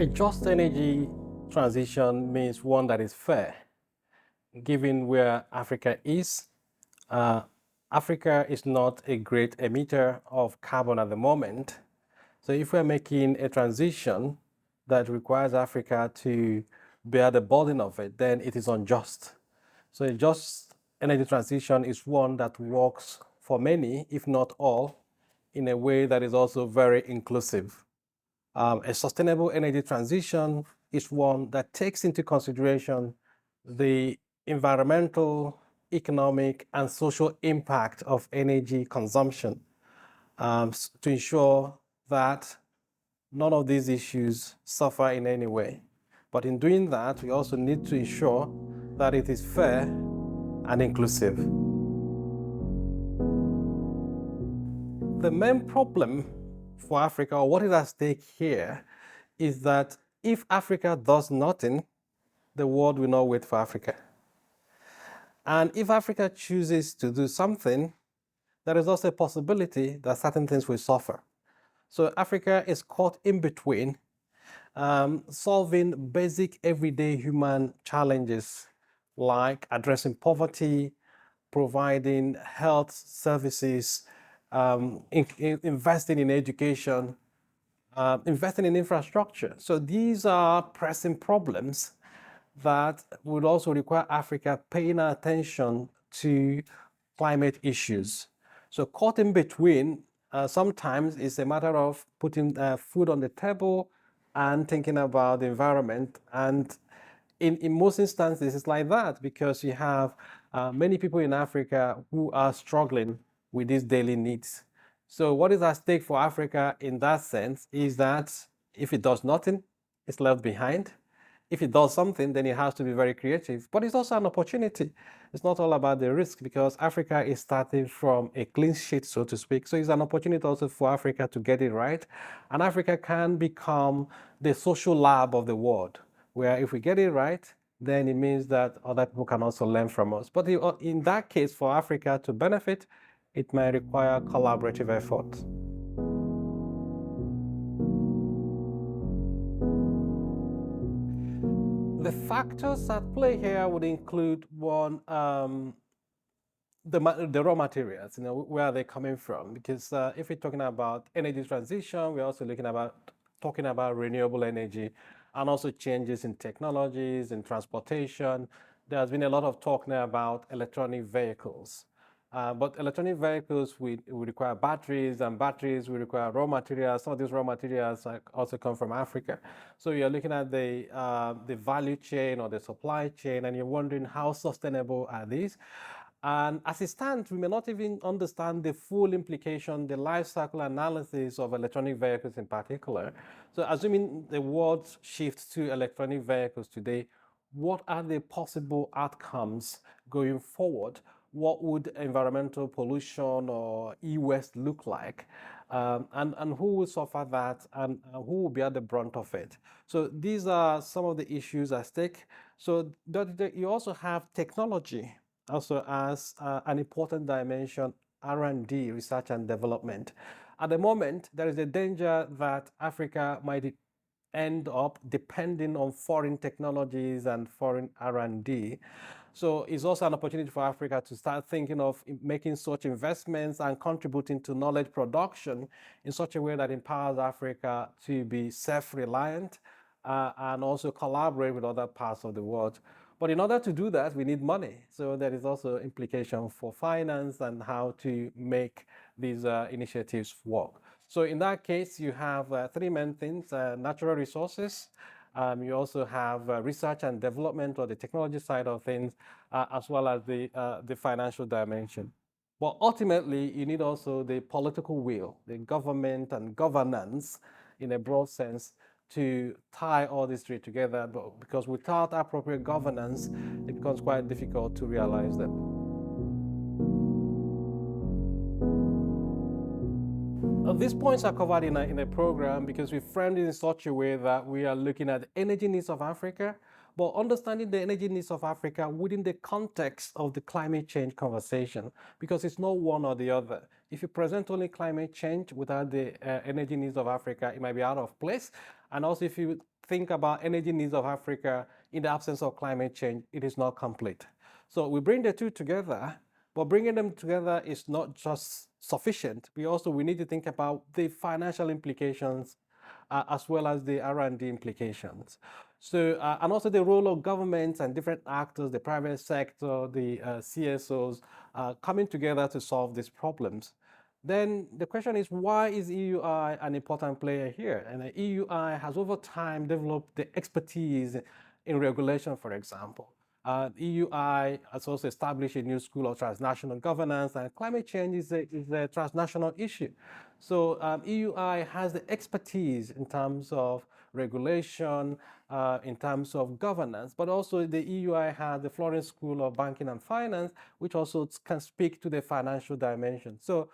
A just energy transition means one that is fair, given where Africa is. Uh, Africa is not a great emitter of carbon at the moment. So if we're making a transition that requires Africa to bear the burden of it, then it is unjust. So a just energy transition is one that works for many, if not all, in a way that is also very inclusive. A sustainable energy transition is one that takes into consideration the environmental, economic, and social impact of energy consumption to ensure that none of these issues suffer in any way. But in doing that, we also need to ensure that it is fair and inclusive. The main problem for Africa, or what is at stake here, is that if Africa does nothing, the world will not wait for Africa. And if Africa chooses to do something, there is also a possibility that certain things will suffer. So Africa is caught in between solving basic everyday human challenges like addressing poverty, providing health services, investing in education, investing in infrastructure. So these are pressing problems that would also require Africa paying attention to climate issues. So caught in between, sometimes it's a matter of putting food on the table and thinking about the environment. And in most instances, it's like that because you have many people in Africa who are struggling with these daily needs. So what is at stake for Africa in that sense is that if it does nothing, it's left behind. If it does something, then it has to be very creative. But it's also an opportunity. It's not all about the risk because Africa is starting from a clean sheet, so to speak. So it's an opportunity also for Africa to get it right. And Africa can become the social lab of the world, where if we get it right, then it means that other people can also learn from us. But in that case, for Africa to benefit, it may require collaborative effort. The factors at play here would include one, the raw materials, where are they coming from? Because if we're talking about energy transition, we're also talking about renewable energy and also changes in technologies, in transportation. There's been a lot of talk now about electronic vehicles. But electronic vehicles will require batteries, and batteries will require raw materials. Some of these raw materials also come from Africa. So you're looking at the value chain or the supply chain, and you're wondering how sustainable are these? And as it stands, we may not even understand the full implication, the life cycle analysis of electronic vehicles in particular. So assuming the world shifts to electronic vehicles today, what are the possible outcomes going forward? What would environmental pollution or e-waste look like? And who will suffer that, and who will bear the brunt of it? So these are some of the issues at stake. So you also have technology also as an important dimension, R&D, research and development. At the moment, there is a danger that Africa might end up depending on foreign technologies and foreign R&D. So it's also an opportunity for Africa to start thinking of making such investments and contributing to knowledge production in such a way that empowers Africa to be self-reliant and also collaborate with other parts of the world. But in order to do that, we need money. So there is also implication for finance and how to make these initiatives work. So in that case, you have three main things: natural resources. You also have research and development, or the technology side of things, as well as the financial dimension. But ultimately, you need also the political will, the government and governance in a broad sense, to tie all these three together, because without appropriate governance, it becomes quite difficult to realize them. These points are covered in a program because we framed it in such a way that we are looking at the energy needs of Africa, but understanding the energy needs of Africa within the context of the climate change conversation, because it's not one or the other. If you present only climate change without the energy needs of Africa, it might be out of place. And also, if you think about energy needs of Africa in the absence of climate change, it is not complete. So we bring the two together, but bringing them together is not just sufficient. We need to think about the financial implications as well as the R&D implications. So, and also the role of governments and different actors, the private sector, the CSOs, coming together to solve these problems. Then the question is, why is EUI an important player here? And EUI has over time developed the expertise in regulation, for example. EUI has also established a new school of transnational governance, and climate change is a transnational issue. So EUI has the expertise in terms of regulation, in terms of governance, but also the EUI has the Florence School of Banking and Finance, which also can speak to the financial dimension. So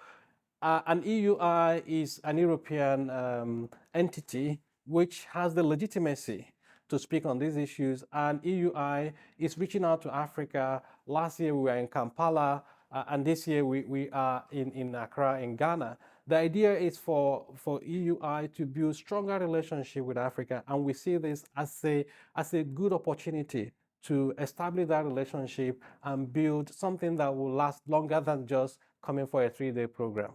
an EUI is an European entity which has the legitimacy to speak on these issues, and EUI is reaching out to Africa. Last year we were in Kampala, and this year we are in Accra, in Ghana. The idea is for EUI to build stronger relationship with Africa, and we see this as a good opportunity to establish that relationship and build something that will last longer than just coming for a 3-day program.